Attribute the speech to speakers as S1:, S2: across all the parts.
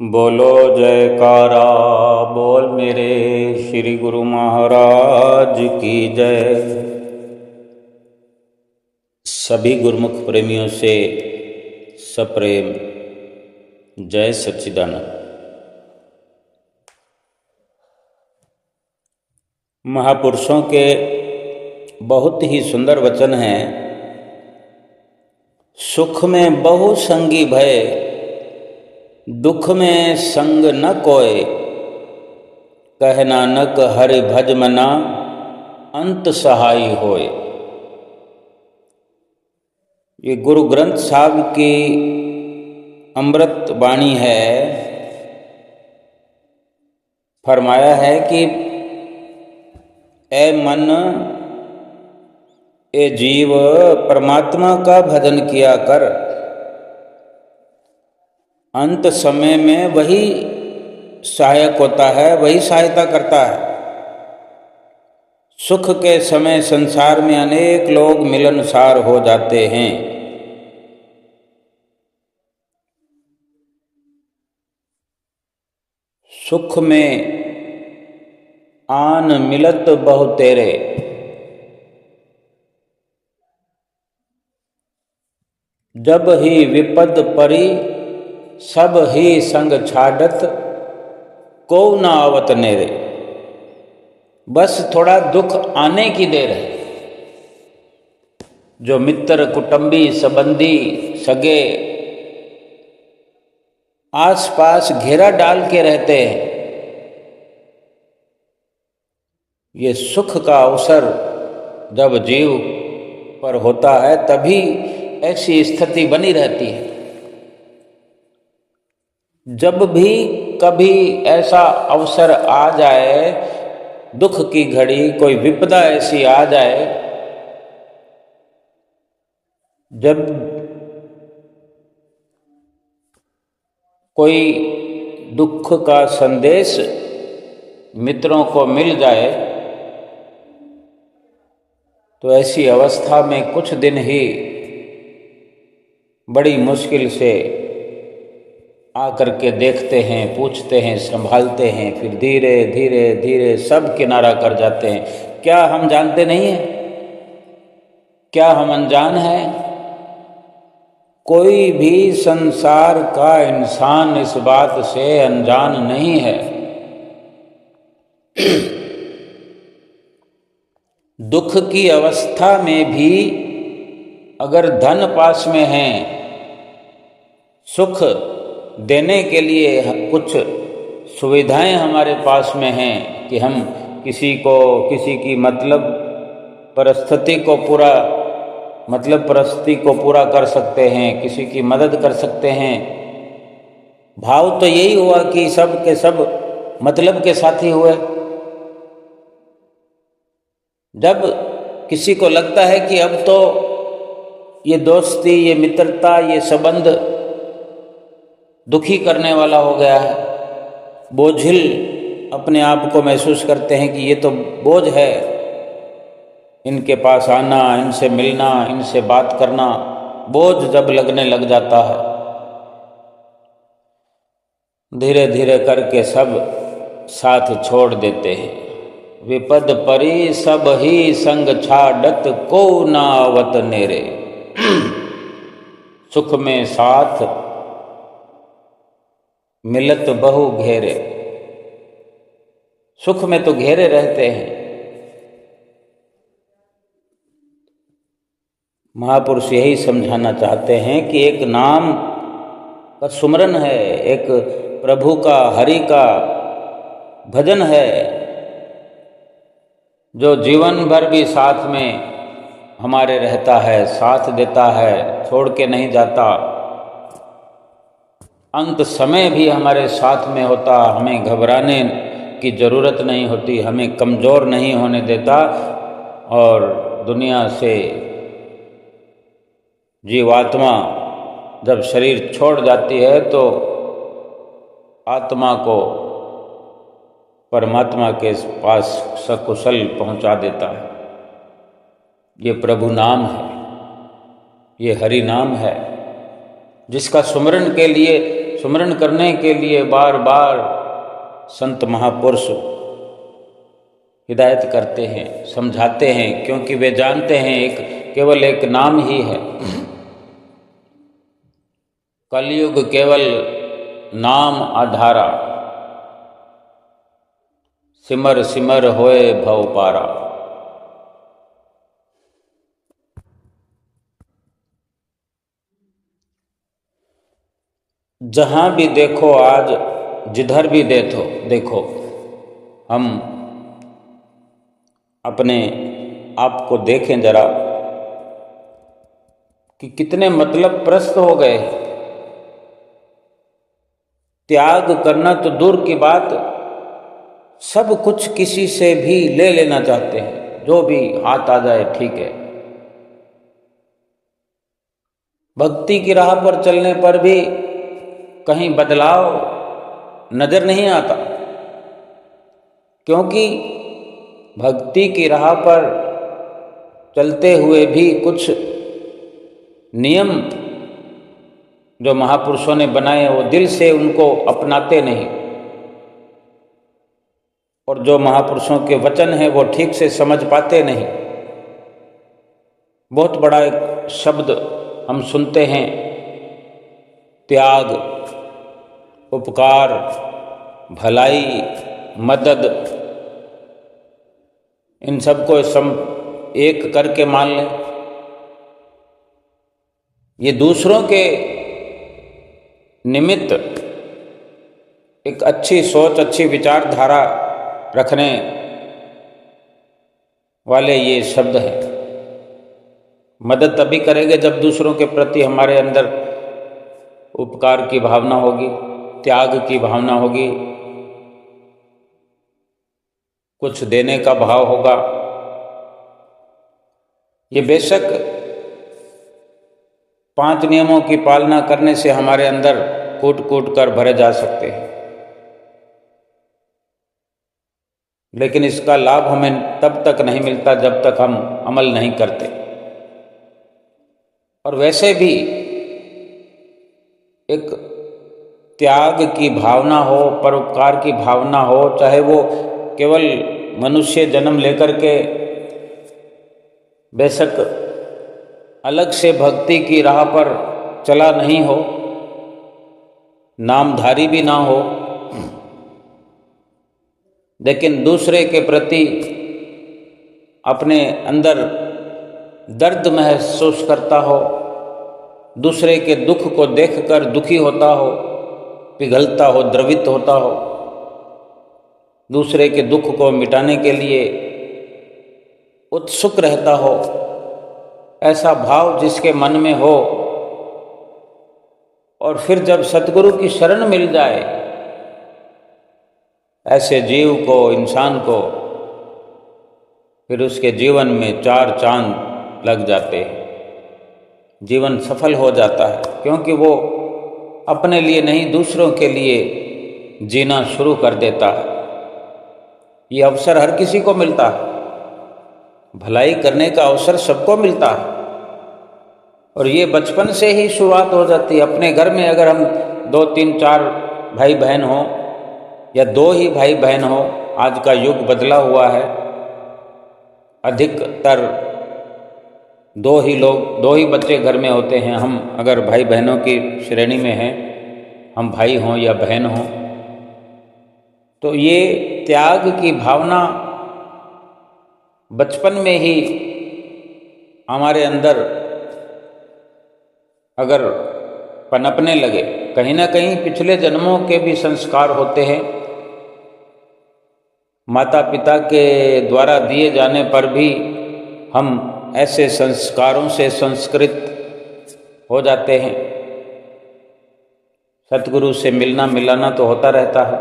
S1: बोलो जयकारा बोल मेरे श्री गुरु महाराज की जय। सभी गुरुमुख प्रेमियों से सप्रेम जय सच्चिदानंद। महापुरुषों के बहुत ही सुंदर वचन हैं। सुख में बहु संगी भय, दुख में संग न कोय। कह नानक हरि भज मना, अंत सहाय होय। ये गुरु ग्रंथ साहब की अमृत वाणी है। फरमाया है कि ए मन, ए जीव, परमात्मा का भजन किया कर। अंत समय में वही सहायक होता है, वही सहायता करता है। सुख के समय संसार में अनेक लोग मिलनसार हो जाते हैं। सुख में आन मिलत बहु तेरे, जब ही विपद परी सब ही संग छाड़त, को न आवत नेरे। बस थोड़ा दुख आने की देर है। जो मित्र कुटुंबी संबंधी सगे आसपास घेरा डाल के रहते हैं, ये सुख का अवसर जब जीव पर होता है तभी ऐसी स्थिति बनी रहती है। जब भी कभी ऐसा अवसर आ जाए, दुख की घड़ी, कोई विपदा ऐसी आ जाए, जब कोई दुख का संदेश मित्रों को मिल जाए, तो ऐसी अवस्था में कुछ दिन ही बड़ी मुश्किल से आकर के देखते हैं, पूछते हैं, संभालते हैं, फिर धीरे धीरे धीरे सब किनारा कर जाते हैं। क्या हम जानते नहीं हैं? क्या हम अनजान हैं? कोई भी संसार का इंसान इस बात से अनजान नहीं है। दुख की अवस्था में भी अगर धन पास में है, सुख देने के लिए कुछ सुविधाएं हमारे पास में हैं कि हम किसी की परिस्थिति को पूरा कर सकते हैं, किसी की मदद कर सकते हैं। भाव तो यही हुआ कि सब के सब मतलब के साथी हुए। जब किसी को लगता है कि अब तो ये दोस्ती, ये मित्रता, ये संबंध दुखी करने वाला हो गया है, बोझिल अपने आप को महसूस करते हैं कि ये तो बोझ है, इनके पास आना, इनसे मिलना, इनसे बात करना, बोझ जब लगने लग जाता है, धीरे धीरे करके सब साथ छोड़ देते हैं। विपद परी सब ही संग छाड़त, को न आवत नेरे। सुख में साथ मिलत बहु घेरे। सुख में तो घेरे रहते हैं। महापुरुष यही समझाना चाहते हैं कि एक नाम का सुमरन है, एक प्रभु का, हरि का भजन है, जो जीवन भर भी साथ में हमारे रहता है, साथ देता है, छोड़ के नहीं जाता, अंत समय भी हमारे साथ में होता, हमें घबराने की ज़रूरत नहीं होती, हमें कमज़ोर नहीं होने देता। और दुनिया से जीवात्मा जब शरीर छोड़ जाती है तो आत्मा को परमात्मा के पास सकुशल पहुंचा देता है। ये प्रभु नाम है, ये हरि नाम है, जिसका सुमरन के लिए सुमरण करने के लिए बार बार संत महापुरुष हिदायत करते हैं, समझाते हैं, क्योंकि वे जानते हैं केवल एक नाम ही है। कलयुग केवल नाम आधारा, सिमर सिमर होए भव पारा। जहाँ भी देखो आज, जिधर भी देखो हम अपने आप को देखें जरा कि कितने मतलब प्रस्त हो गए। त्याग करना तो दूर की बात, सब कुछ किसी से भी ले लेना चाहते हैं, जो भी हाथ आ जाए ठीक है। भक्ति की राह पर चलने पर भी कहीं बदलाव नजर नहीं आता, क्योंकि भक्ति की राह पर चलते हुए भी कुछ नियम जो महापुरुषों ने बनाए वो दिल से उनको अपनाते नहीं, और जो महापुरुषों के वचन हैं वो ठीक से समझ पाते नहीं। बहुत बड़ा एक शब्द हम सुनते हैं, त्याग, उपकार, भलाई, मदद, इन सबको एक करके मान लें। ये दूसरों के निमित्त एक अच्छी सोच, अच्छी विचारधारा रखने वाले ये शब्द हैं। मदद तभी करेंगे जब दूसरों के प्रति हमारे अंदर उपकार की भावना होगी, त्याग की भावना होगी, कुछ देने का भाव होगा। ये बेशक 5 नियमों की पालना करने से हमारे अंदर कूट कूट कर भरे जा सकते हैं, लेकिन इसका लाभ हमें तब तक नहीं मिलता जब तक हम अमल नहीं करते। और वैसे भी एक त्याग की भावना हो, परोपकार की भावना हो, चाहे वो केवल मनुष्य जन्म लेकर के बेशक अलग से भक्ति की राह पर चला नहीं हो, नामधारी भी ना हो, लेकिन दूसरे के प्रति अपने अंदर दर्द महसूस करता हो, दूसरे के दुख को देखकर दुखी होता हो, पिघलता हो, द्रवित होता हो, दूसरे के दुख को मिटाने के लिए उत्सुक रहता हो, ऐसा भाव जिसके मन में हो, और फिर जब सतगुरु की शरण मिल जाए, ऐसे जीव को, इंसान को, फिर उसके जीवन में 4 चांद लग जाते हैं, जीवन सफल हो जाता है, क्योंकि वो अपने लिए नहीं दूसरों के लिए जीना शुरू कर देता है। ये अवसर हर किसी को मिलता है, भलाई करने का अवसर सबको मिलता है, और ये बचपन से ही शुरुआत हो जाती है। अपने घर में अगर हम 2, 3, 4 भाई बहन हों, या 2 ही भाई बहन हो, आज का युग बदला हुआ है, अधिकतर 2 ही बच्चे घर में होते हैं। हम अगर भाई बहनों की श्रेणी में हैं, हम भाई हों या बहन हों, तो ये त्याग की भावना बचपन में ही हमारे अंदर अगर पनपने लगे, कहीं ना कहीं पिछले जन्मों के भी संस्कार होते हैं, माता पिता के द्वारा दिए जाने पर भी हम ऐसे संस्कारों से संस्कृत हो जाते हैं। सतगुरु से मिलना मिलाना तो होता रहता है।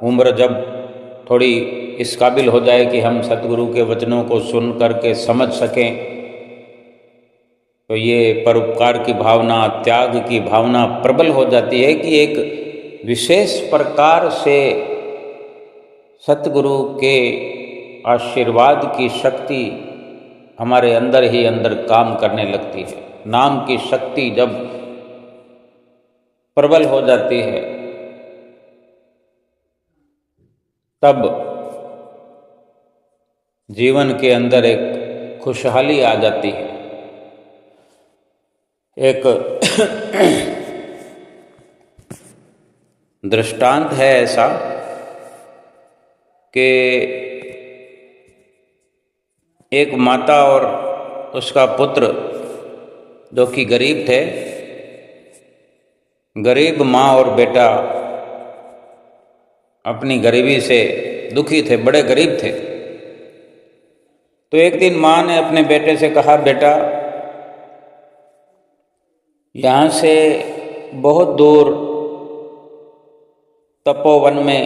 S1: उम्र जब थोड़ी इस काबिल हो जाए कि हम सतगुरु के वचनों को सुन करके समझ सकें, तो ये परोपकार की भावना, त्याग की भावना प्रबल हो जाती है कि एक विशेष प्रकार से सतगुरु के आशीर्वाद की शक्ति हमारे अंदर ही अंदर काम करने लगती है। नाम की शक्ति जब प्रबल हो जाती है, तब जीवन के अंदर एक खुशहाली आ जाती है। एक दृष्टांत है ऐसा कि एक माता और उसका पुत्र जो कि गरीब थे, गरीब माँ और बेटा अपनी गरीबी से दुखी थे, बड़े गरीब थे। तो एक दिन माँ ने अपने बेटे से कहा, बेटा यहाँ से बहुत दूर तपोवन में,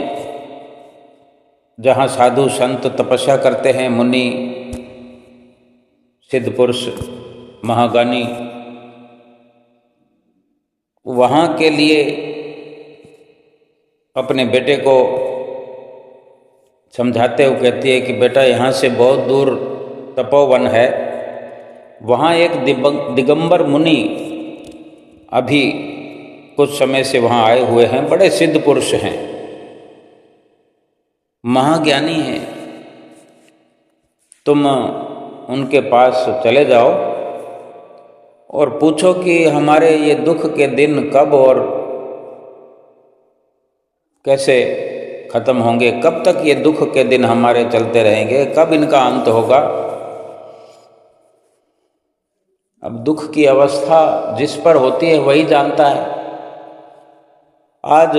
S1: जहाँ साधु संत तपस्या करते हैं, मुनि सिद्ध पुरुष महाज्ञानी, वहाँ के लिए अपने बेटे को समझाते हुए कहती है कि बेटा यहाँ से बहुत दूर तपोवन है, वहाँ एक दिगंबर मुनि अभी कुछ समय से वहाँ आए हुए हैं, बड़े सिद्ध पुरुष हैं, महाज्ञानी हैं। तुम उनके पास चले जाओ और पूछो कि हमारे ये दुख के दिन कब और कैसे खत्म होंगे, कब तक ये दुख के दिन हमारे चलते रहेंगे, कब इनका अंत होगा। अब दुख की अवस्था जिस पर होती है वही जानता है। आज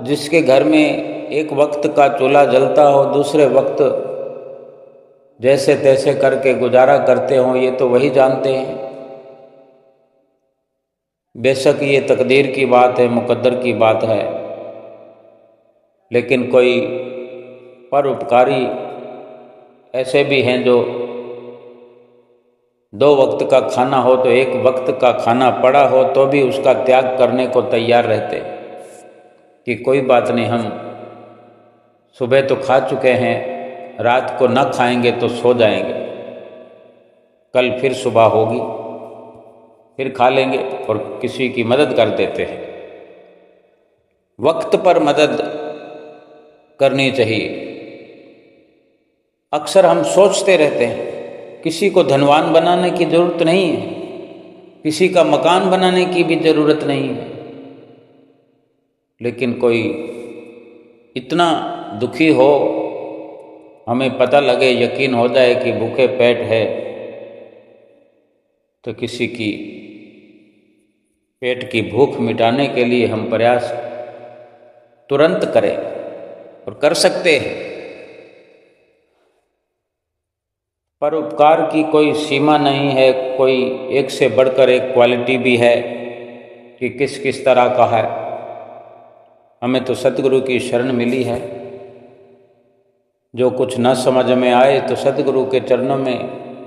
S1: जिसके घर में एक वक्त का चूल्हा जलता हो, दूसरे वक्त जैसे तैसे करके गुजारा करते हो, ये तो वही जानते हैं। बेशक ये तकदीर की बात है, मुकद्दर की बात है, लेकिन कोई परोपकारी ऐसे भी हैं जो 2 वक्त का खाना हो तो 1 वक्त का खाना पड़ा हो तो भी उसका त्याग करने को तैयार रहते कि कोई बात नहीं, हम सुबह तो खा चुके हैं, रात को न खाएंगे तो सो जाएंगे, कल फिर सुबह होगी, फिर खा लेंगे, और किसी की मदद कर देते हैं। वक्त पर मदद करनी चाहिए। अक्सर हम सोचते रहते हैं किसी को धनवान बनाने की जरूरत नहीं है, किसी का मकान बनाने की भी जरूरत नहीं है, लेकिन कोई इतना दुखी हो, हमें पता लगे, यकीन हो जाए कि भूखे पेट है, तो किसी की पेट की भूख मिटाने के लिए हम प्रयास तुरंत करें, और कर सकते हैं। परोपकार की कोई सीमा नहीं है, कोई एक से बढ़कर एक क्वालिटी भी है कि किस किस तरह का है। हमें तो सतगुरु की शरण मिली है, जो कुछ न समझ में आए तो सतगुरु के चरणों में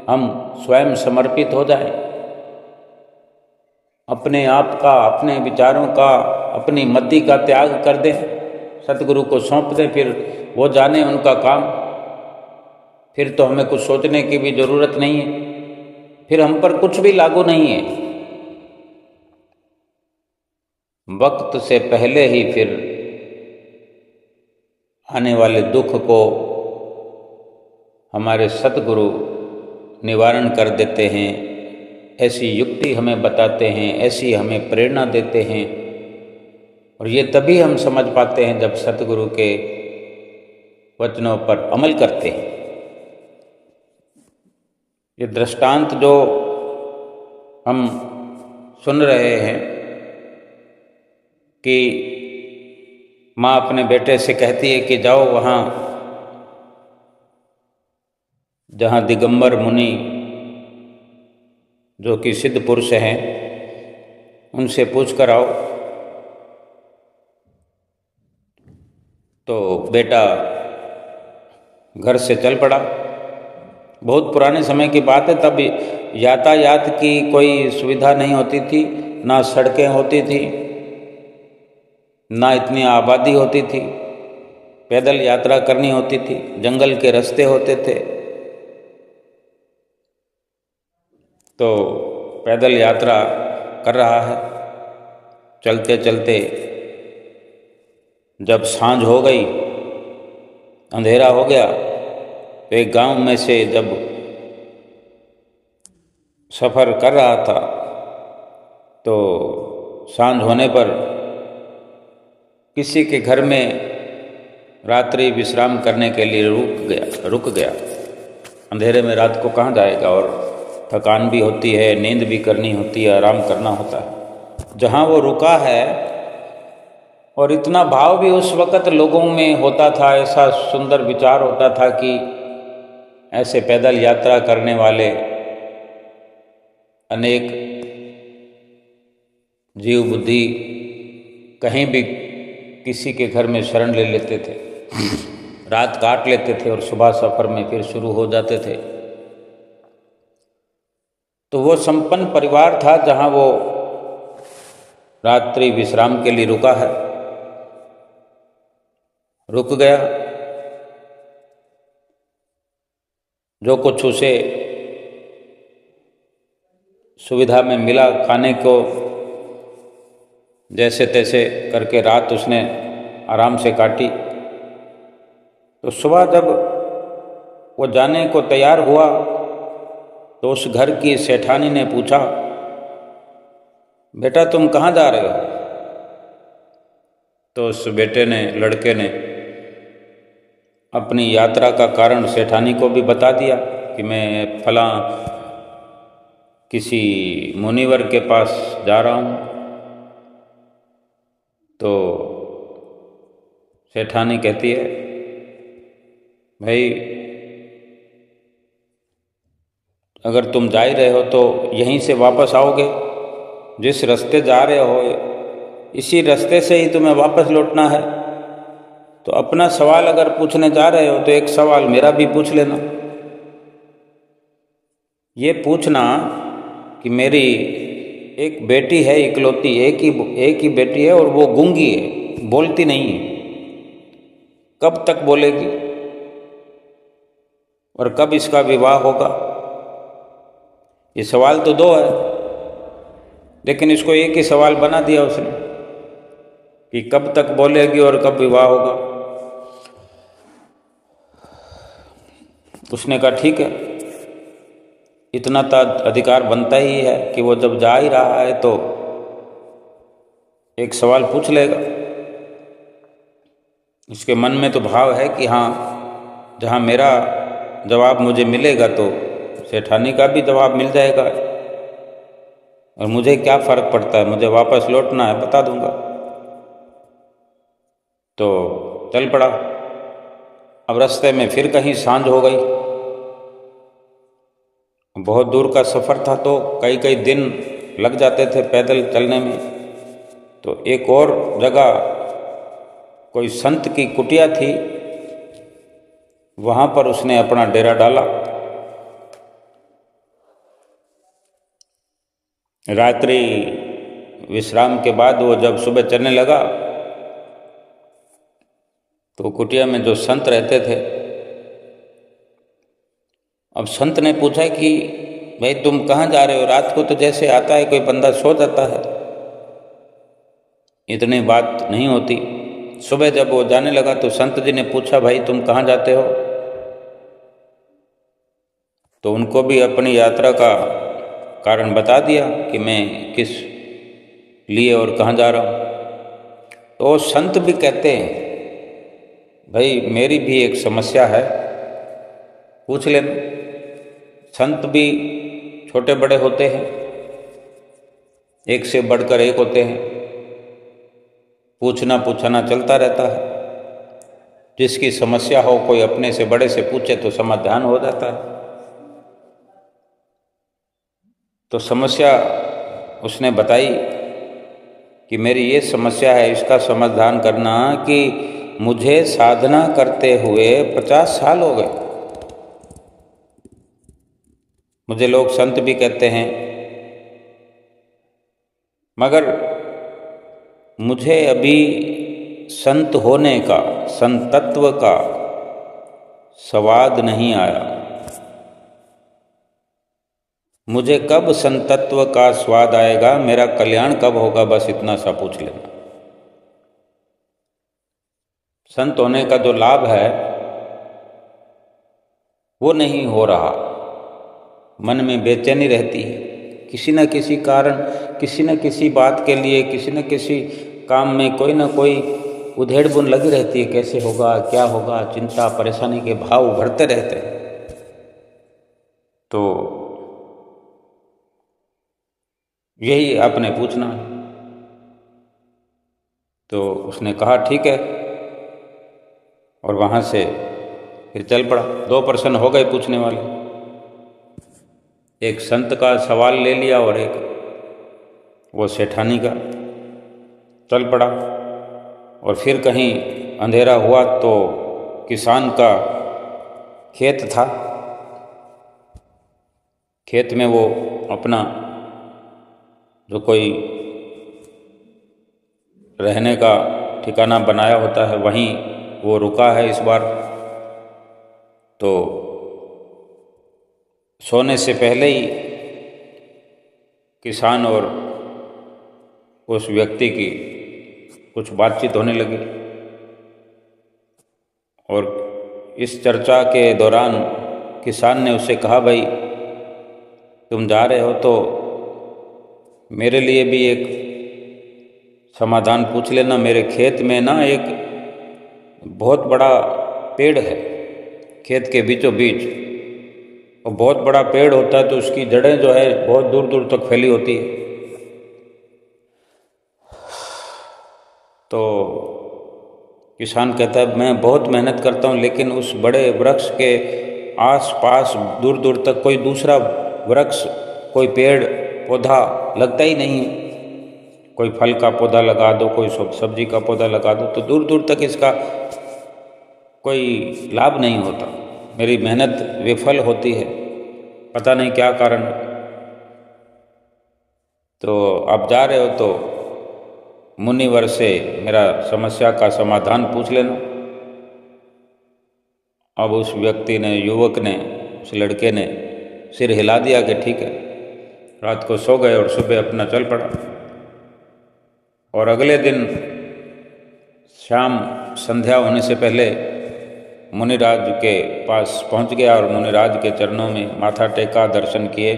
S1: हम स्वयं समर्पित हो जाएं, अपने आप का, अपने विचारों का, अपनी मति का त्याग कर दें, सतगुरु को सौंप दें, फिर वो जाने उनका काम। फिर तो हमें कुछ सोचने की भी जरूरत नहीं है, फिर हम पर कुछ भी लागू नहीं है। वक्त से पहले ही फिर आने वाले दुख को हमारे सतगुरु निवारण कर देते हैं, ऐसी युक्ति हमें बताते हैं, ऐसी हमें प्रेरणा देते हैं, और ये तभी हम समझ पाते हैं जब सतगुरु के वचनों पर अमल करते हैं। ये दृष्टांत जो हम सुन रहे हैं कि माँ अपने बेटे से कहती है कि जाओ वहाँ जहाँ दिगंबर मुनि जो कि सिद्ध पुरुष हैं, उनसे पूछ कर आओ। तो बेटा घर से चल पड़ा। बहुत पुराने समय की बात है, तब यातायात की कोई सुविधा नहीं होती थी, ना सड़कें होती थी, ना इतनी आबादी होती थी, पैदल यात्रा करनी होती थी, जंगल के रास्ते होते थे। तो पैदल यात्रा कर रहा है चलते चलते जब सांझ हो गई, अंधेरा हो गया, तो एक गांव में से जब सफ़र कर रहा था तो सांझ होने पर किसी के घर में रात्रि विश्राम करने के लिए रुक गया। अंधेरे में रात को कहाँ जाएगा, और थकान भी होती है, नींद भी करनी होती है, आराम करना होता है। जहाँ वो रुका है, और इतना भाव भी उस वक़्त लोगों में होता था, ऐसा सुंदर विचार होता था कि ऐसे पैदल यात्रा करने वाले अनेक जीव बुद्धि कहीं भी किसी के घर में शरण ले लेते थे, रात काट लेते थे और सुबह सफ़र में फिर शुरू हो जाते थे। तो वो संपन्न परिवार था जहाँ वो रात्रि विश्राम के लिए रुका है, रुक गया। जो कुछ उसे सुविधा में मिला खाने को, जैसे तैसे करके रात उसने आराम से काटी। तो सुबह जब वो जाने को तैयार हुआ तो उस घर की सेठानी ने पूछा, बेटा तुम कहाँ जा रहे हो? तो उस लड़के ने अपनी यात्रा का कारण सेठानी को भी बता दिया कि मैं फलां किसी मुनिवर के पास जा रहा हूँ। तो सेठानी कहती है, भाई अगर तुम जा ही रहे हो तो यहीं से वापस आओगे, जिस रास्ते जा रहे हो इसी रास्ते से ही तुम्हें वापस लौटना है। तो अपना सवाल अगर पूछने जा रहे हो तो एक सवाल मेरा भी पूछ लेना। ये पूछना कि मेरी एक बेटी है इकलौती, एक ही बेटी है और वो गूंगी है, बोलती नहीं है, कब तक बोलेगी और कब इसका विवाह होगा? ये सवाल तो दो है, लेकिन इसको एक ही सवाल बना दिया उसने कि कब तक बोलेगी और कब विवाह होगा। उसने कहा ठीक है, इतना तो अधिकार बनता ही है कि वो जब जा ही रहा है तो एक सवाल पूछ लेगा। उसके मन में तो भाव है कि हाँ, जहाँ मेरा जवाब मुझे मिलेगा तो सेठानी का भी जवाब मिल जाएगा, और मुझे क्या फ़र्क पड़ता है, मुझे वापस लौटना है, बता दूंगा। तो चल पड़ा। अब रास्ते में फिर कहीं सांझ हो गई, बहुत दूर का सफ़र था तो कई कई दिन लग जाते थे पैदल चलने में। तो एक और जगह कोई संत की कुटिया थी, वहाँ पर उसने अपना डेरा डाला। रात्रि विश्राम के बाद वो जब सुबह चलने लगा तो कुटिया में जो संत रहते थे, अब संत ने पूछा कि भाई तुम कहाँ जा रहे हो? रात को तो जैसे आता है कोई बंदा सो जाता है, इतनी बात नहीं होती। सुबह जब वो जाने लगा तो संत जी ने पूछा, भाई तुम कहाँ जाते हो? तो उनको भी अपनी यात्रा का कारण बता दिया कि मैं किस लिए और कहाँ जा रहा हूँ। तो संत भी कहते हैं, भाई मेरी भी एक समस्या है, पूछ लेना। संत भी छोटे बड़े होते हैं, एक से बढ़कर एक होते हैं, पूछना पूछना चलता रहता है। जिसकी समस्या हो कोई अपने से बड़े से पूछे तो समाधान हो जाता है। तो समस्या उसने बताई कि मेरी ये समस्या है, इसका समाधान करना कि मुझे साधना करते हुए 50 साल हो गए। मुझे लोग संत भी कहते हैं, मगर मुझे अभी संत होने का, संतत्व का स्वाद नहीं आया। मुझे कब संतत्व का स्वाद आएगा, मेरा कल्याण कब होगा, बस इतना सा पूछ लेना। संत होने का जो लाभ है वो नहीं हो रहा, मन में बेचैनी रहती है, किसी न किसी कारण, किसी न किसी बात के लिए, किसी न किसी काम में कोई ना कोई उधेड़ बुन लगी रहती है, कैसे होगा, क्या होगा, चिंता परेशानी के भाव उभरते रहते हैं। तो यही आपने पूछना है। तो उसने कहा ठीक है, और वहाँ से फिर चल पड़ा। 2 प्रश्न हो गए पूछने वाले, एक संत का सवाल ले लिया और एक वो सेठानी का। चल पड़ा, और फिर कहीं अंधेरा हुआ तो किसान का खेत था। खेत में वो अपना जो कोई रहने का ठिकाना बनाया होता है वहीं वो रुका है इस बार। तो सोने से पहले ही किसान और उस व्यक्ति की कुछ बातचीत होने लगी, और इस चर्चा के दौरान किसान ने उससे कहा, भाई तुम जा रहे हो तो मेरे लिए भी एक समाधान पूछ लेना। मेरे खेत में ना एक बहुत बड़ा पेड़ है, खेत के बीचों बीच, और बहुत बड़ा पेड़ होता है तो उसकी जड़ें जो है बहुत दूर दूर तक फैली होती है। तो किसान कहता है, मैं बहुत मेहनत करता हूँ लेकिन उस बड़े वृक्ष के आस पास दूर दूर तक कोई दूसरा वृक्ष, कोई पेड़ पौधा लगता ही नहीं है। कोई फल का पौधा लगा दो, कोई सब्जी का पौधा लगा दो, तो दूर दूर तक इसका कोई लाभ नहीं होता। मेरी मेहनत विफल होती है, पता नहीं क्या कारण। तो आप जा रहे हो तो मुनिवर से मेरा समस्या का समाधान पूछ लेना। अब उस व्यक्ति ने, युवक ने, उस लड़के ने सिर हिला दिया कि ठीक है। रात को सो गए और सुबह अपना चल पड़ा। और अगले दिन शाम संध्या होने से पहले मुनिराज के पास पहुंच गया और मुनिराज के चरणों में माथा टेका, दर्शन किए,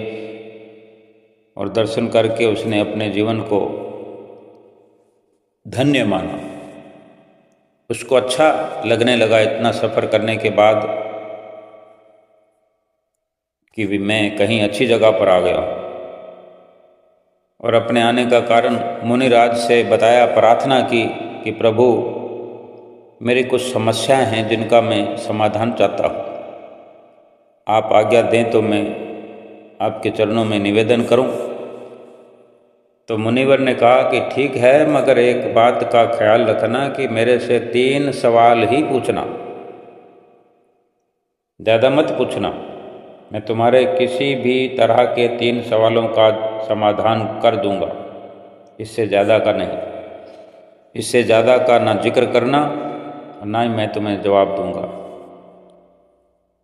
S1: और दर्शन करके उसने अपने जीवन को धन्य माना। उसको अच्छा लगने लगा इतना सफ़र करने के बाद कि भी मैं कहीं अच्छी जगह पर आ गया। और अपने आने का कारण मुनिराज से बताया, प्रार्थना की कि प्रभु मेरी कुछ समस्याएं हैं जिनका मैं समाधान चाहता हूँ, आप आज्ञा दें तो मैं आपके चरणों में निवेदन करूँ। तो मुनिवर ने कहा कि ठीक है, मगर एक बात का ख्याल रखना कि मेरे से 3 सवाल ही पूछना, ज़्यादा मत पूछना। मैं तुम्हारे किसी भी तरह के 3 सवालों का समाधान कर दूंगा, इससे ज़्यादा का नहीं। इससे ज़्यादा का ना जिक्र करना और ना ही मैं तुम्हें जवाब दूंगा।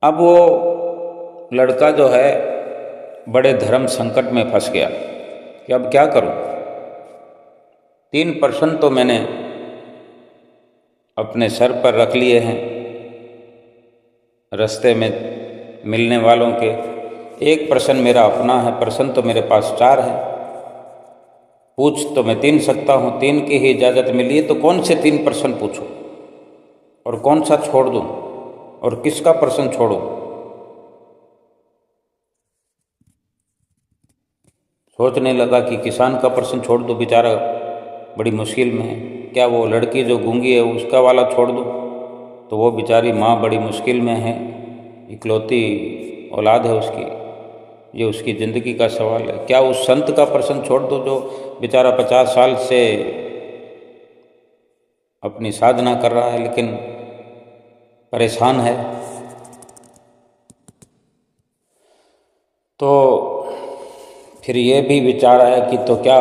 S1: अब वो लड़का जो है बड़े धर्म संकट में फंस गया कि अब क्या करूं। 3 प्रश्न तो मैंने अपने सर पर रख लिए हैं रास्ते में मिलने वालों के। एक प्रश्न मेरा अपना है, प्रश्न तो मेरे पास 4 है। पूछ तो मैं 3 सकता हूँ, 3 की ही इजाज़त मिली है, तो कौन से 3 प्रश्न पूछूं और कौन सा छोड़ दूं और किसका प्रश्न छोड़ूं। सोचने लगा कि किसान का प्रश्न छोड़ दूं, बेचारा बड़ी मुश्किल में है। क्या वो लड़की जो गूंगी है उसका वाला छोड़ दूं, तो वो बेचारी माँ बड़ी मुश्किल में है, इकलौती औलाद है उसकी, ये उसकी ज़िंदगी का सवाल है। क्या उस संत का प्रश्न छोड़ दो जो बेचारा 50 साल से अपनी साधना कर रहा है लेकिन परेशान है। तो फिर ये भी विचार आया कि तो क्या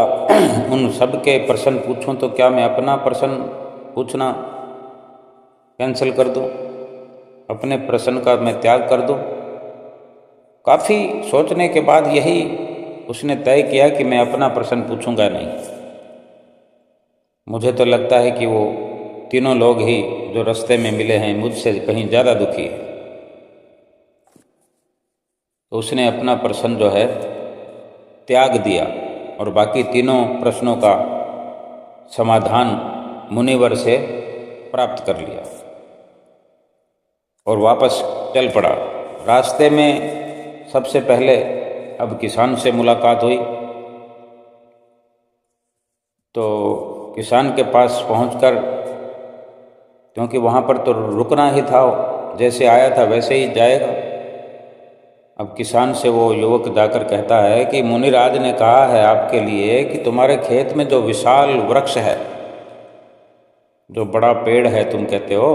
S1: उन सब के प्रश्न पूछूं, तो क्या मैं अपना प्रश्न पूछना कैंसिल कर दूं, अपने प्रश्न का मैं त्याग कर दूं। काफ़ी सोचने के बाद यही उसने तय किया कि मैं अपना प्रश्न पूछूंगा नहीं। मुझे तो लगता है कि वो तीनों लोग ही जो रास्ते में मिले हैं मुझसे कहीं ज़्यादा दुखी है। तो उसने अपना प्रश्न जो है त्याग दिया और बाकी तीनों प्रश्नों का समाधान मुनिवर से प्राप्त कर लिया और वापस चल पड़ा। रास्ते में सबसे पहले अब किसान से मुलाकात हुई। तो किसान के पास पहुंचकर, क्योंकि वहाँ पर तो रुकना ही था, जैसे आया था वैसे ही जाएगा। अब किसान से वो युवक जाकर कहता है कि मुनिराज ने कहा है आपके लिए कि तुम्हारे खेत में जो विशाल वृक्ष है, जो बड़ा पेड़ है तुम कहते हो,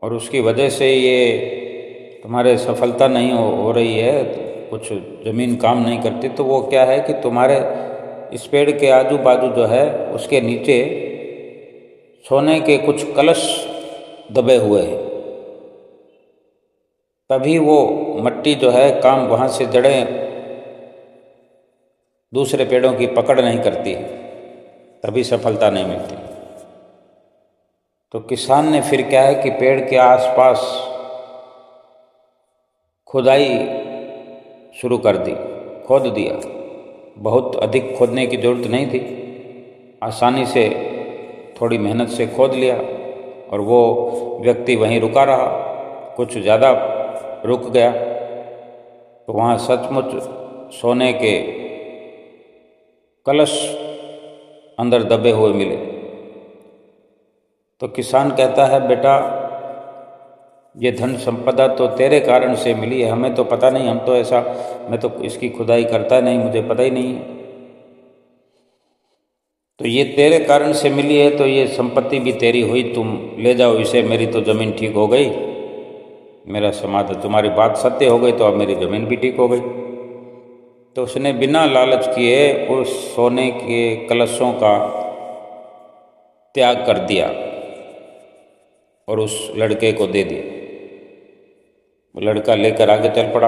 S1: और उसकी वजह से ये तुम्हारे सफलता नहीं हो रही है, कुछ ज़मीन काम नहीं करती, तो वो क्या है कि तुम्हारे इस पेड़ के आजू बाजू जो है उसके नीचे सोने के कुछ कलश दबे हुए हैं। तभी वो मट्टी जो है काम वहाँ से जड़ें दूसरे पेड़ों की पकड़ नहीं करती, तभी सफलता नहीं मिलती। तो किसान ने फिर क्या है कि पेड़ के आसपास खुदाई शुरू कर दी, खोद दिया। बहुत अधिक खोदने की ज़रूरत नहीं थी, आसानी से थोड़ी मेहनत से खोद लिया। और वो व्यक्ति वहीं रुका रहा, कुछ ज़्यादा रुक गया। तो वहाँ सचमुच सोने के कलश अंदर दबे हुए मिले। तो किसान कहता है बेटा, ये धन संपदा तो तेरे कारण से मिली है, हमें तो पता नहीं, हम तो ऐसा, मैं तो इसकी खुदाई करता नहीं, मुझे पता ही नहीं है। तो ये तेरे कारण से मिली है, तो ये संपत्ति भी तेरी हुई, तुम ले जाओ इसे, मेरी तो ज़मीन ठीक हो गई, मेरा समाधान, तुम्हारी बात सत्य हो गई तो अब मेरी ज़मीन भी ठीक हो गई। तो उसने बिना लालच किए उस सोने के कलशों का त्याग कर दिया और उस लड़के को दे दिया। वो लड़का लेकर आगे चल पड़ा।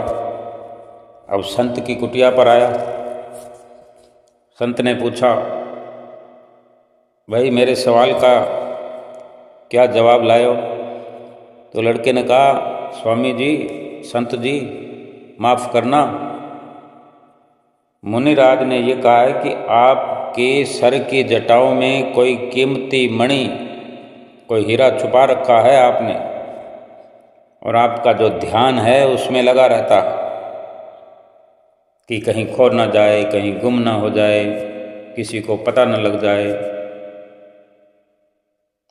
S1: अब संत की कुटिया पर आया। संत ने पूछा, भाई मेरे सवाल का क्या जवाब लाए हो? तो लड़के ने कहा, स्वामी जी, संत जी, माफ़ करना, मुनिराज ने ये कहा है कि आपके सर की जटाओं में कोई कीमती मणि, कोई हीरा छुपा रखा है आपने, और आपका जो ध्यान है उसमें लगा रहता है कि कहीं खो ना जाए, कहीं गुम ना हो जाए, किसी को पता न लग जाए।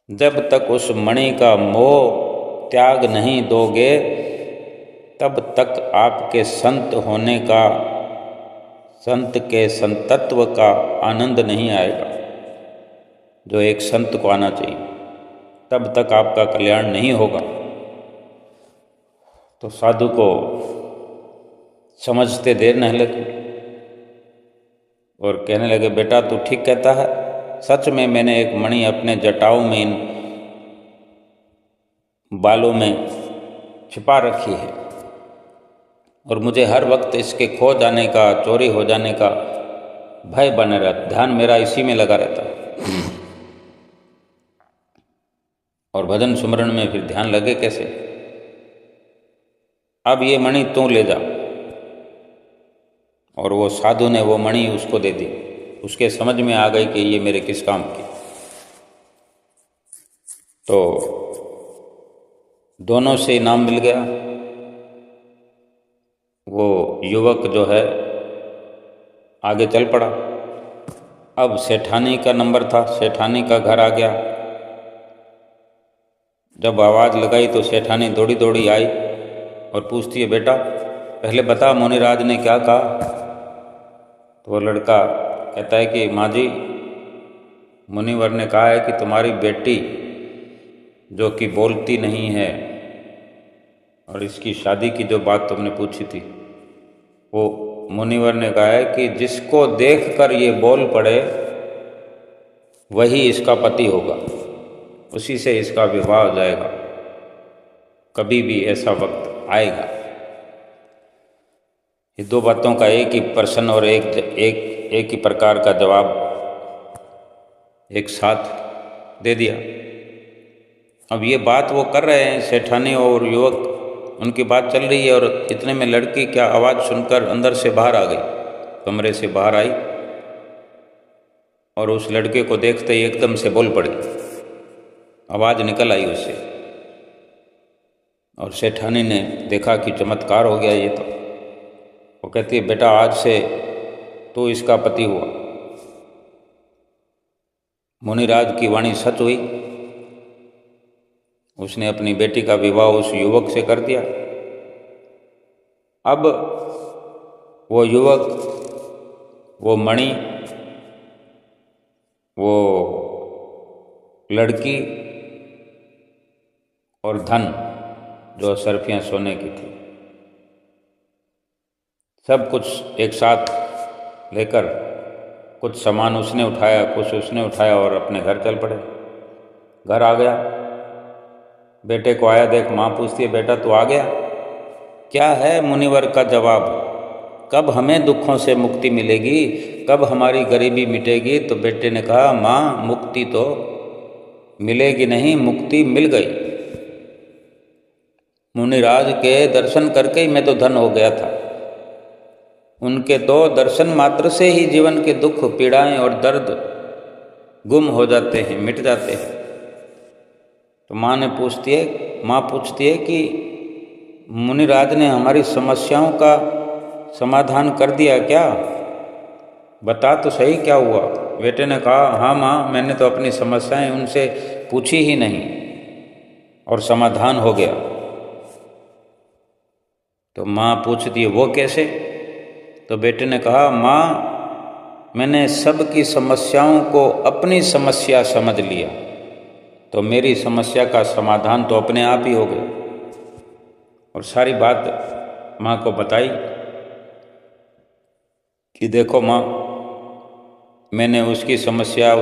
S1: जब तक उस मणि का मोह त्याग नहीं दोगे तब तक आपके संत होने का, संत के संतत्व का आनंद नहीं आएगा, जो एक संत को आना चाहिए। तब तक आपका कल्याण नहीं होगा। तो साधु को समझते देर नहीं लगी और कहने लगे, बेटा तू ठीक कहता है, सच में मैंने एक मणि अपने जटाओं में, इन बालों में छिपा रखी है, और मुझे हर वक्त इसके खो जाने का, चोरी हो जाने का भय बने रहता, ध्यान मेरा इसी में लगा रहता है। और भजन सुमरण में फिर ध्यान लगे कैसे? अब ये मणि तू ले जा। और वो साधु ने वो मणि उसको दे दी। उसके समझ में आ गई कि ये मेरे किस काम की। तो दोनों से इनाम मिल गया। वो युवक जो है आगे चल पड़ा। अब सेठानी का नंबर था, सेठानी का घर आ गया। जब आवाज़ लगाई तो सेठानी दौड़ी दौड़ी आई और पूछती है, बेटा पहले बता मुनिराज ने क्या कहा? तो वो लड़का कहता है कि माँ जी, मुनिवर ने कहा है कि तुम्हारी बेटी जो कि बोलती नहीं है, और इसकी शादी की जो बात तुमने पूछी थी, वो मुनिवर ने कहा है कि जिसको देखकर ये बोल पड़े वही इसका पति होगा, उसी से इसका विवाह हो जाएगा। कभी भी ऐसा वक्त आएगा। ये दो बातों का एक ही प्रश्न और एक ही प्रकार का जवाब एक साथ दे दिया। अब ये बात वो कर रहे हैं सेठानी और युवक, उनकी बात चल रही है और इतने में लड़की क्या आवाज़ सुनकर अंदर से बाहर आ गई, कमरे से बाहर आई और उस लड़के को देखते ही एकदम से बोल पड़ी, आवाज़ निकल आई उससे। और सेठानी ने देखा कि चमत्कार हो गया ये तो। वो कहती है बेटा आज से तू इसका पति हुआ। मुनिराज की वाणी सच हुई, उसने अपनी बेटी का विवाह उस युवक से कर दिया। अब वो युवक, वो मणि, वो लड़की और धन जो सरफियाँ सोने की थी, सब कुछ एक साथ लेकर, कुछ सामान उसने उठाया, कुछ उसने उठाया और अपने घर चल पड़े। घर आ गया, बेटे को आया देख, माँ पूछती है बेटा तू आ गया? क्या है मुनिवर का जवाब, कब हमें दुखों से मुक्ति मिलेगी, कब हमारी गरीबी मिटेगी? तो बेटे ने कहा माँ मुक्ति तो मिलेगी नहीं, मुक्ति मिल गई। मुनिराज के दर्शन करके ही मैं तो धन हो गया था। उनके तो दर्शन मात्र से ही जीवन के दुख, पीड़ाएं और दर्द गुम हो जाते हैं, मिट जाते हैं। तो माँ पूछती है कि मुनिराज ने हमारी समस्याओं का समाधान कर दिया क्या? बता तो सही क्या हुआ? बेटे ने कहा हाँ माँ, मैंने तो अपनी समस्याएं उनसे पूछी ही नहीं और समाधान हो गया। तो माँ पूछती है वो कैसे? तो बेटे ने कहा माँ, मैंने सबकी समस्याओं को अपनी समस्या समझ लिया, तो मेरी समस्या का समाधान तो अपने आप ही हो गया। और सारी बात माँ को बताई कि देखो माँ, मैंने उसकी समस्या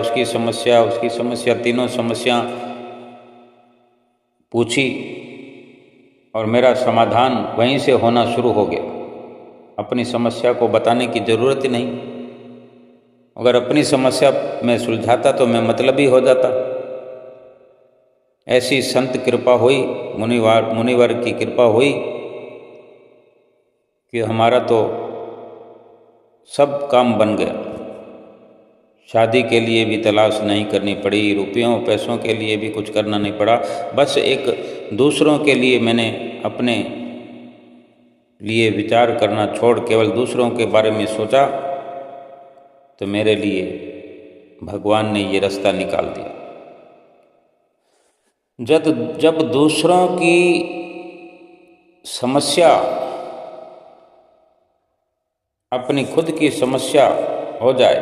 S1: तीनों समस्या पूछी और मेरा समाधान वहीं से होना शुरू हो गया। अपनी समस्या को बताने की ज़रूरत ही नहीं। अगर अपनी समस्या मैं सुलझाता तो मैं मतलबी हो जाता। ऐसी संत कृपा हुई, मुनिवर की कृपा हुई कि हमारा तो सब काम बन गया। शादी के लिए भी तलाश नहीं करनी पड़ी, रुपयों पैसों के लिए भी कुछ करना नहीं पड़ा। बस एक दूसरों के लिए मैंने अपने लिए विचार करना छोड़ केवल दूसरों के बारे में सोचा, तो मेरे लिए भगवान ने ये रास्ता निकाल दिया। जब दूसरों की समस्या अपनी खुद की समस्या हो जाए,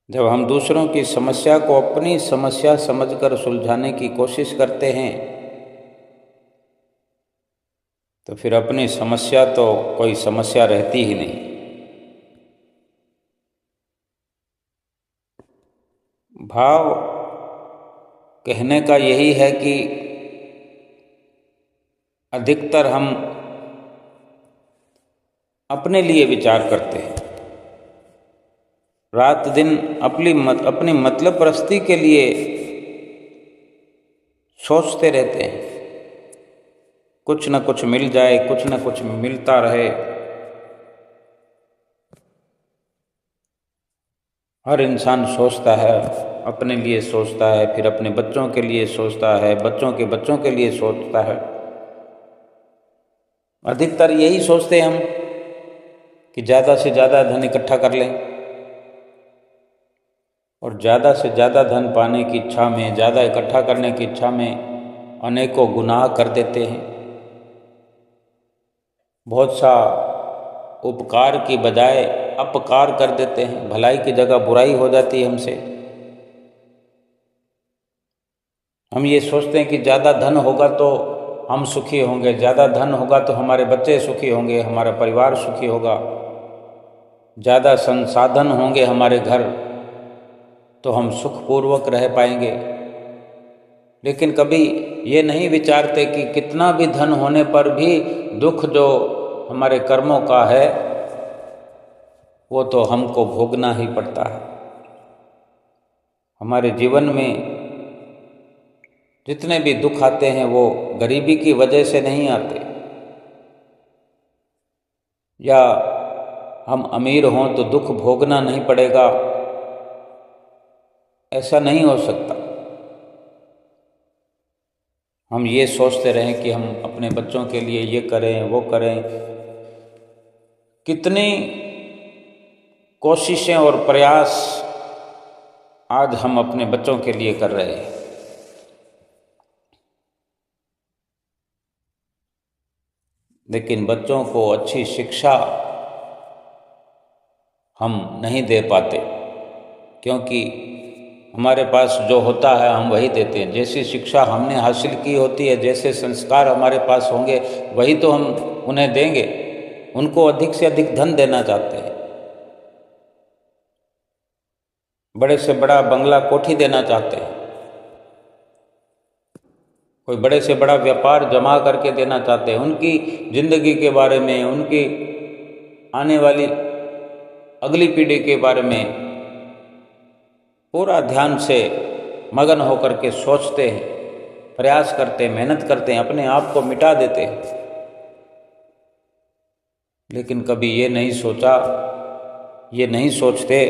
S1: जब हम दूसरों की समस्या को अपनी समस्या समझकर सुलझाने की कोशिश करते हैं, तो फिर अपनी समस्या तो कोई समस्या रहती ही नहीं। भाव कहने का यही है कि अधिकतर हम अपने लिए विचार करते हैं, रात दिन अपनी मतलब परस्ती के लिए सोचते रहते हैं, कुछ न कुछ मिल जाए, कुछ न कुछ मिलता रहे। हर इंसान सोचता है, अपने लिए सोचता है, फिर अपने बच्चों के लिए सोचता है, बच्चों के बच्चों के लिए सोचता है। अधिकतर यही सोचते हैं हम कि ज़्यादा से ज़्यादा धन इकट्ठा कर लें, और ज़्यादा से ज़्यादा धन पाने की इच्छा में, ज़्यादा इकट्ठा करने की इच्छा में अनेकों गुनाह कर देते हैं। बहुत सा उपकार की बजाय अपकार कर देते हैं, भलाई की जगह बुराई हो जाती है हमसे। हम ये सोचते हैं कि ज़्यादा धन होगा तो हम सुखी होंगे, ज़्यादा धन होगा तो हमारे बच्चे सुखी होंगे, हमारा परिवार सुखी होगा, ज़्यादा संसाधन होंगे हमारे घर तो हम सुखपूर्वक रह पाएंगे। लेकिन कभी ये नहीं विचारते कि कितना भी धन होने पर भी दुख जो हमारे कर्मों का है वो तो हमको भोगना ही पड़ता है। हमारे जीवन में जितने भी दुख आते हैं वो गरीबी की वजह से नहीं आते, या हम अमीर हों तो दुख भोगना नहीं पड़ेगा, ऐसा नहीं हो सकता। हम ये सोचते रहें कि हम अपने बच्चों के लिए ये करें वो करें, कितनी कोशिशें और प्रयास आज हम अपने बच्चों के लिए कर रहे हैं, लेकिन बच्चों को अच्छी शिक्षा हम नहीं दे पाते, क्योंकि हमारे पास जो होता है हम वही देते हैं। जैसी शिक्षा हमने हासिल की होती है, जैसे संस्कार हमारे पास होंगे वही तो हम उन्हें देंगे। उनको अधिक से अधिक धन देना चाहते हैं, बड़े से बड़ा बंगला कोठी देना चाहते हैं, कोई बड़े से बड़ा व्यापार जमा करके देना चाहते हैं। उनकी जिंदगी के बारे में, उनकी आने वाली अगली पीढ़ी के बारे में पूरा ध्यान से मगन होकर के सोचते हैं, प्रयास करते हैं, मेहनत करते हैं, अपने आप को मिटा देते हैं। लेकिन कभी ये नहीं सोचा, ये नहीं सोचते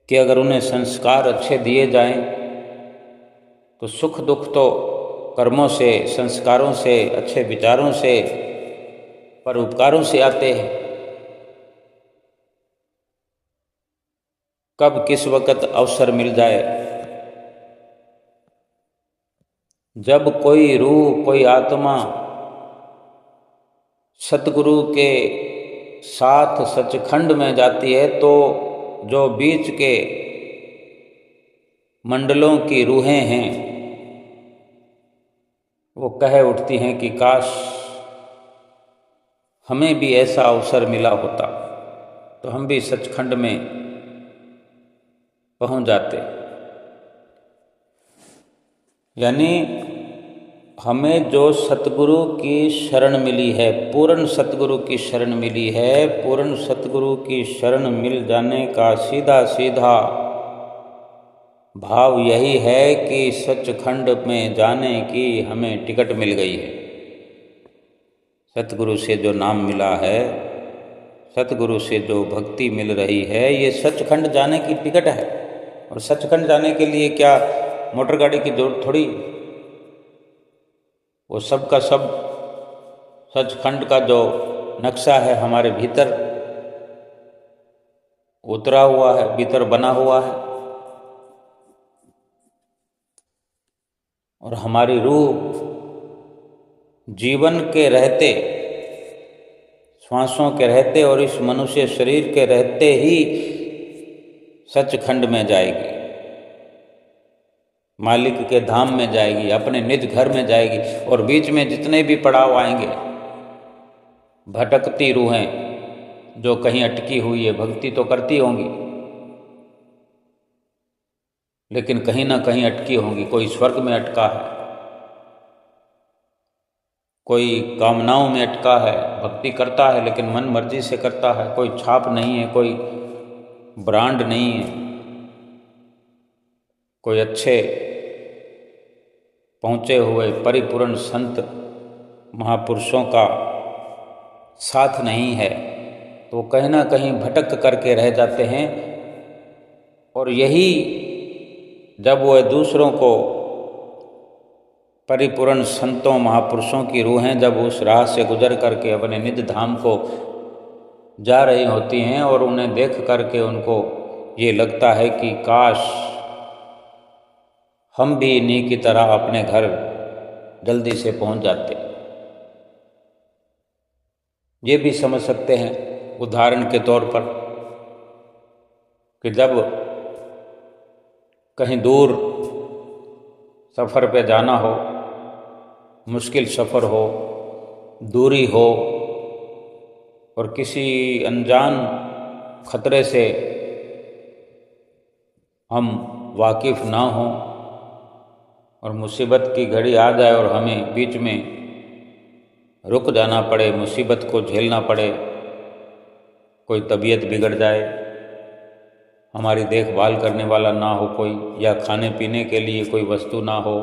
S1: कि अगर उन्हें संस्कार अच्छे दिए जाएं तो सुख दुख तो कर्मों से, संस्कारों से, अच्छे विचारों से, परोपकारों से आते हैं। कब किस वक़्त अवसर मिल जाए, जब कोई रूह, कोई आत्मा सतगुरु के साथ सचखंड में जाती है तो जो बीच के मंडलों की रूहें हैं वो कह उठती हैं कि काश हमें भी ऐसा अवसर मिला होता तो हम भी सचखंड में पहुंच जाते। यानी हमें जो सतगुरु की शरण मिली है, पूर्ण सतगुरु की शरण मिली है, पूर्ण सतगुरु की शरण मिल जाने का सीधा सीधा भाव यही है कि सचखंड में जाने की हमें टिकट मिल गई है। सतगुरु से जो नाम मिला है, सतगुरु से जो भक्ति मिल रही है, ये सचखंड जाने की टिकट है। और सचखंड जाने के लिए क्या मोटर गाड़ी की जरूरत थोड़ी, वो सब का सब सचखंड का जो नक्शा है हमारे भीतर उतरा हुआ है, भीतर बना हुआ है। और हमारी रूह जीवन के रहते, श्वासों के रहते और इस मनुष्य शरीर के रहते ही सचखंड में जाएगी, मालिक के धाम में जाएगी, अपने निज घर में जाएगी। और बीच में जितने भी पड़ाव आएंगे, भटकती रूहें जो कहीं अटकी हुई है, भक्ति तो करती होंगी लेकिन कहीं ना कहीं अटकी होंगी। कोई स्वर्ग में अटका है, कोई कामनाओं में अटका है, भक्ति करता है लेकिन मन मर्जी से करता है, कोई छाप नहीं है, कोई ब्रांड नहीं है, कोई अच्छे पहुँचे हुए परिपूर्ण संत महापुरुषों का साथ नहीं है, तो कहीं ना कहीं भटक करके रह जाते हैं। और यही जब वह दूसरों को, परिपूर्ण संतों महापुरुषों की रूहें जब उस राह से गुजर करके अपने निज धाम को जा रही होती हैं और उन्हें देख करके उनको ये लगता है कि काश हम भी इन्हीं की तरह अपने घर जल्दी से पहुंच जाते। ये भी समझ सकते हैं उदाहरण के तौर पर कि जब कहीं दूर सफ़र पे जाना हो, मुश्किल सफ़र हो, दूरी हो और किसी अनजान खतरे से हम वाकिफ़ ना हों और मुसीबत की घड़ी आ जाए और हमें बीच में रुक जाना पड़े, मुसीबत को झेलना पड़े, कोई तबीयत बिगड़ जाए, हमारी देखभाल करने वाला ना हो कोई, या खाने पीने के लिए कोई वस्तु ना हो,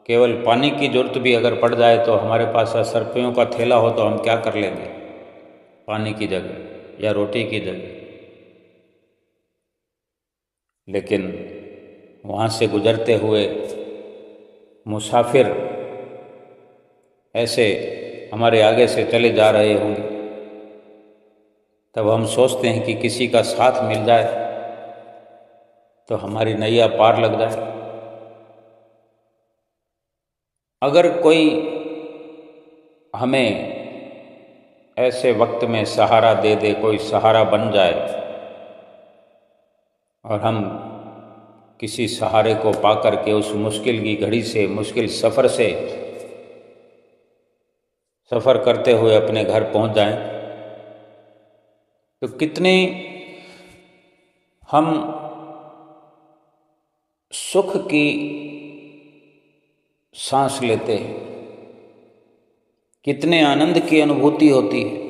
S1: केवल पानी की जरूरत भी अगर पड़ जाए तो हमारे पास 10 रुपयों का थैला हो तो हम क्या कर लेंगे पानी की जगह या रोटी की जगह। लेकिन वहाँ से गुजरते हुए मुसाफिर ऐसे हमारे आगे से चले जा रहे होंगे, तब हम सोचते हैं कि किसी का साथ मिल जाए तो हमारी नैया पार लग जाए। अगर कोई हमें ऐसे वक्त में सहारा दे दे, कोई सहारा बन जाए और हम किसी सहारे को पा करके उस मुश्किल की घड़ी से, मुश्किल सफ़र से सफ़र करते हुए अपने घर पहुंच जाएं, तो कितने हम सुख की सांस लेते हैं, कितने आनंद की अनुभूति होती है।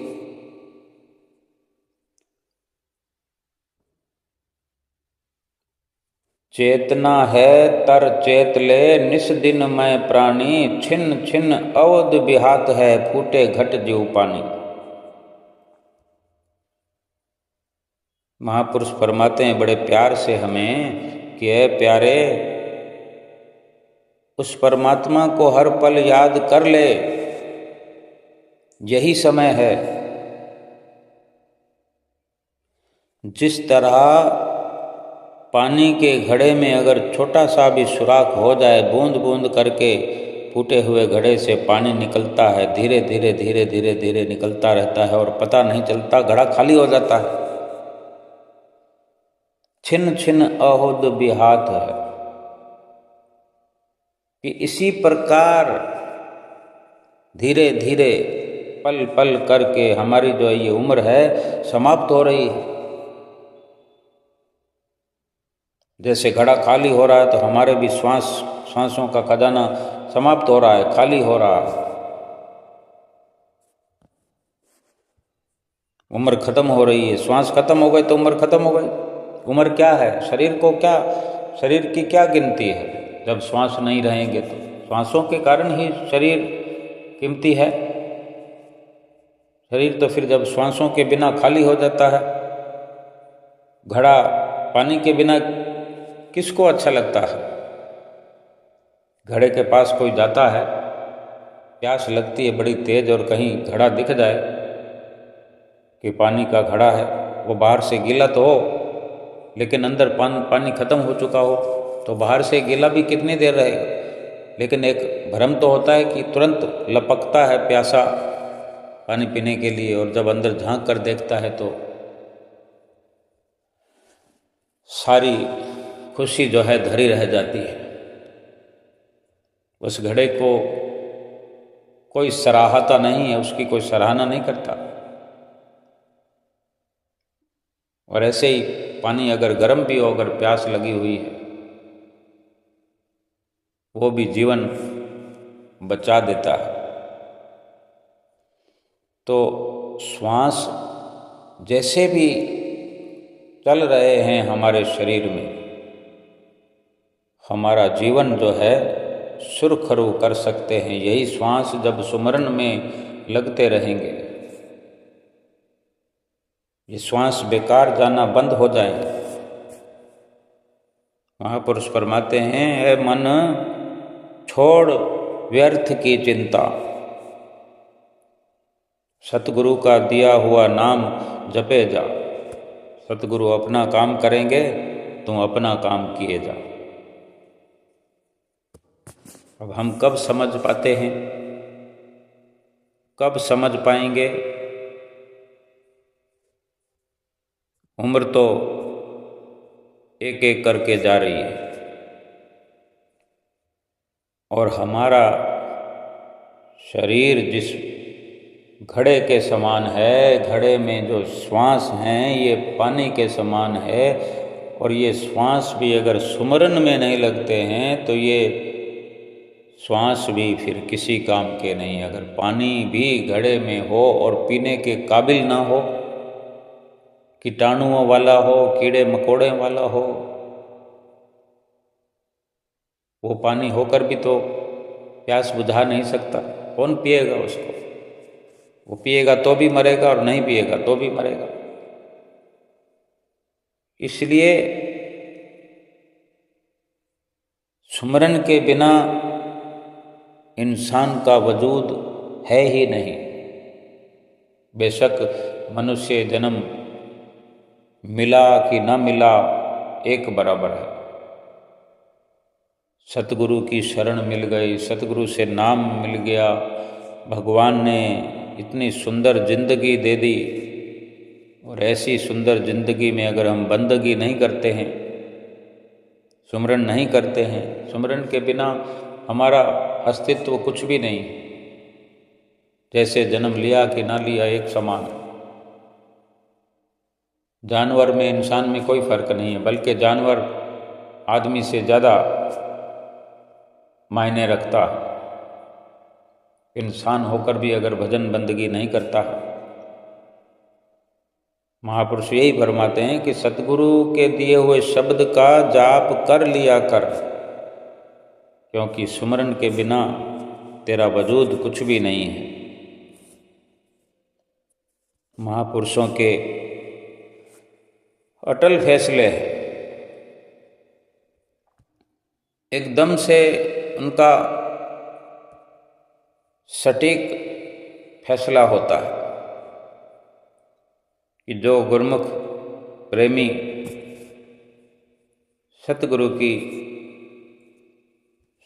S1: चेतना है तर चेत ले निस दिन मैं प्राणी, छिन्न छिन्न अवध बिहात है फूटे घट जीव पानी। महापुरुष फरमाते हैं बड़े प्यार से हमें कि ऐ प्यारे, उस परमात्मा को हर पल याद कर ले, यही समय है। जिस तरह पानी के घड़े में अगर छोटा सा भी सुराख हो जाए, बूंद बूंद करके फूटे हुए घड़े से पानी निकलता है, धीरे धीरे धीरे धीरे धीरे निकलता रहता है और पता नहीं चलता, घड़ा खाली हो जाता है। छिन्न छिन्न अहोद बिहात है कि इसी प्रकार धीरे धीरे पल पल करके हमारी जो ये उम्र है समाप्त हो रही है। जैसे घड़ा खाली हो रहा है तो हमारे भी सांसों का खजाना समाप्त हो रहा है, खाली हो रहा है, उम्र खत्म हो रही है। श्वास खत्म हो गए तो उम्र खत्म हो गई। उम्र क्या है? शरीर को क्या, शरीर की क्या गिनती है? जब श्वास नहीं रहेंगे तो श्वासों के कारण ही शरीर कीमती है। शरीर तो फिर जब श्वासों के बिना खाली हो जाता है, घड़ा पानी के बिना किसको अच्छा लगता है? घड़े के पास कोई जाता है, प्यास लगती है बड़ी तेज और कहीं घड़ा दिख जाए कि पानी का घड़ा है, वो बाहर से गीला तो हो लेकिन अंदर पानी खत्म हो चुका हो, तो बाहर से गीला भी कितनी देर रहेगा। लेकिन एक भ्रम तो होता है कि तुरंत लपकता है प्यासा पानी पीने के लिए, और जब अंदर झांक कर देखता है तो सारी खुशी जो है धरी रह जाती है। उस घड़े को कोई सराहता नहीं है, उसकी कोई सराहना नहीं करता। और ऐसे ही पानी अगर गर्म भी हो, अगर प्यास लगी हुई है, वो भी जीवन बचा देता है। तो श्वास जैसे भी चल रहे हैं हमारे शरीर में, हमारा जीवन जो है सुरखरू कर सकते हैं। यही श्वास जब सुमरन में लगते रहेंगे, ये श्वास बेकार जाना बंद हो जाए। महापुरुष फरमाते हैं, ऐ मन छोड़ व्यर्थ की चिंता, सतगुरु का दिया हुआ नाम जपे जा। सतगुरु अपना काम करेंगे, तुम अपना काम किए जा। अब हम कब समझ पाते हैं, कब समझ पाएंगे? उम्र तो एक एक करके जा रही है और हमारा शरीर जिस घड़े के समान है, घड़े में जो श्वास हैं ये पानी के समान है, और ये श्वास भी अगर सुमरन में नहीं लगते हैं तो ये श्वास भी फिर किसी काम के नहीं। अगर पानी भी घड़े में हो और पीने के काबिल ना हो, कीटाणुओं वाला हो, कीड़े मकोड़े वाला हो, वो पानी होकर भी तो प्यास बुझा नहीं सकता। कौन पिएगा उसको? वो पिएगा तो भी मरेगा और नहीं पिएगा तो भी मरेगा। इसलिए सुमरन के बिना इंसान का वजूद है ही नहीं। बेशक मनुष्य जन्म मिला कि न मिला एक बराबर है। सतगुरु की शरण मिल गई, सतगुरु से नाम मिल गया, भगवान ने इतनी सुंदर जिंदगी दे दी, और ऐसी सुंदर जिंदगी में अगर हम बंदगी नहीं करते हैं, सुमरन नहीं करते हैं, सुमरन के बिना हमारा अस्तित्व कुछ भी नहीं। जैसे जन्म लिया कि ना लिया एक समान। जानवर में इंसान में कोई फर्क नहीं है, बल्कि जानवर आदमी से ज़्यादा मायने रखता है। इंसान होकर भी अगर भजन बंदगी नहीं करता है। महापुरुष यही फरमाते हैं कि सतगुरु के दिए हुए शब्द का जाप कर लिया कर, क्योंकि सुमरन के बिना तेरा वजूद कुछ भी नहीं है। महापुरुषों के अटल फैसले एकदम से उनका सटीक फैसला होता है कि जो गुरमुख प्रेमी सतगुरु की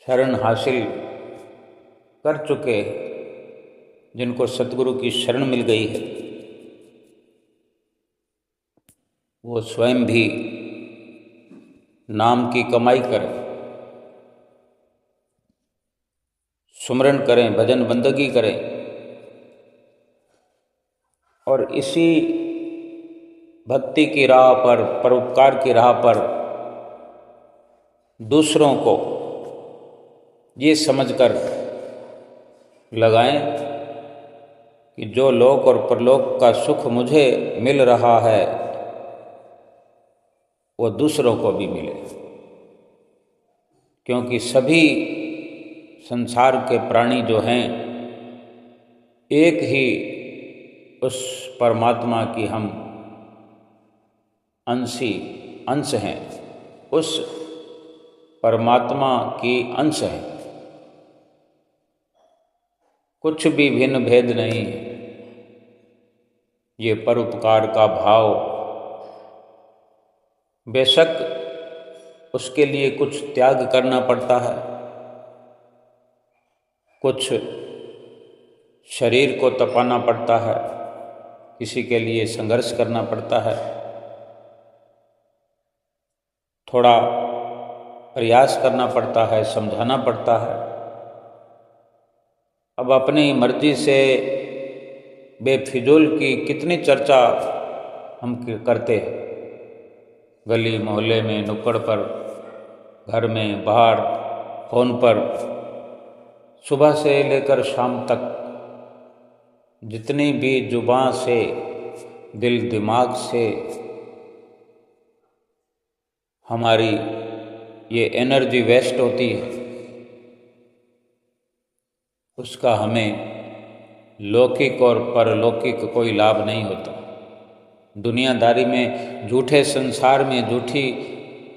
S1: शरण हासिल कर चुके, जिनको सतगुरु की शरण मिल गई है, वो स्वयं भी नाम की कमाई करें, सुमरन करें, भजन बंदगी करें, और इसी भक्ति की राह पर, परोपकार की राह पर दूसरों को ये समझकर लगाएं कि जो लोक और परलोक का सुख मुझे मिल रहा है वो दूसरों को भी मिले। क्योंकि सभी संसार के प्राणी जो हैं एक ही उस परमात्मा की हम अंश हैं, उस परमात्मा की अंश हैं। कुछ भी भिन्न भेद नहीं है। ये परोपकार का भाव, बेशक उसके लिए कुछ त्याग करना पड़ता है, कुछ शरीर को तपाना पड़ता है, किसी के लिए संघर्ष करना पड़ता है, थोड़ा प्रयास करना पड़ता है, समझाना पड़ता है। अब अपनी मर्जी से बेफिजूल की कितनी चर्चा हम करते हैं, गली मोहल्ले में, नुक्कड़ पर, घर में, बाहर, फोन पर, सुबह से लेकर शाम तक जितनी भी जुबान से, दिल दिमाग से हमारी ये एनर्जी वेस्ट होती है, उसका हमें लौकिक और परलौकिक कोई लाभ नहीं होता। दुनियादारी में, झूठे संसार में, झूठी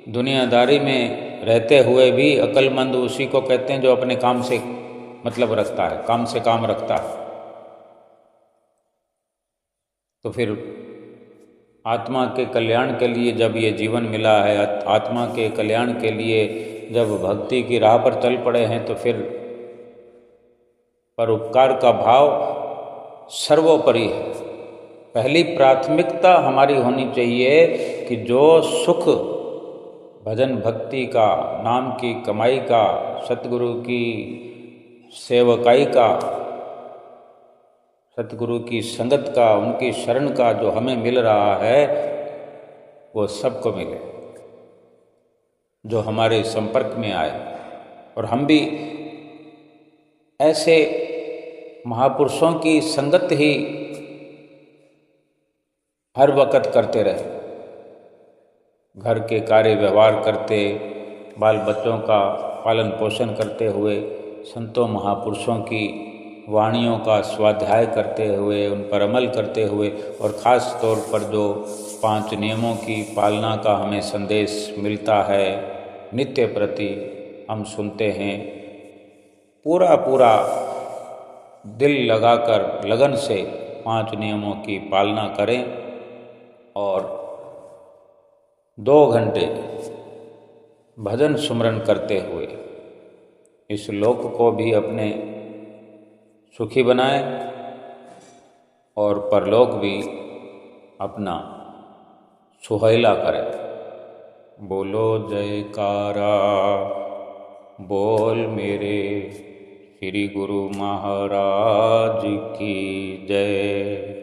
S1: दुनियादारी में रहते हुए भी अक्लमंद उसी को कहते हैं जो अपने काम से मतलब रखता है, काम से काम रखता है। तो फिर आत्मा के कल्याण के लिए जब ये जीवन मिला है, आत्मा के कल्याण के लिए जब भक्ति की राह पर चल पड़े हैं, तो फिर परोपकार का भाव सर्वोपरि है। पहली प्राथमिकता हमारी होनी चाहिए कि जो सुख भजन भक्ति का, नाम की कमाई का, सतगुरु की सेवकाई का, सतगुरु की संगत का, उनकी शरण का जो हमें मिल रहा है वो सबको मिले जो हमारे संपर्क में आए, और हम भी ऐसे महापुरुषों की संगत ही हर वक्त करते रहे। घर के कार्य व्यवहार करते, बाल बच्चों का पालन पोषण करते हुए, संतों महापुरुषों की वाणियों का स्वाध्याय करते हुए, उन पर अमल करते हुए, और ख़ास तौर पर जो 5 नियमों की पालना का हमें संदेश मिलता है नित्य प्रति, हम सुनते हैं। पूरा पूरा दिल लगाकर लगन से 5 नियमों की पालना करें और 2 घंटे भजन सुमरन करते हुए इस लोक को भी अपने सुखी बनाएं और परलोक भी अपना सुहेला करें। बोलो जयकारा, बोल मेरे श्री गुरु महाराज की जय।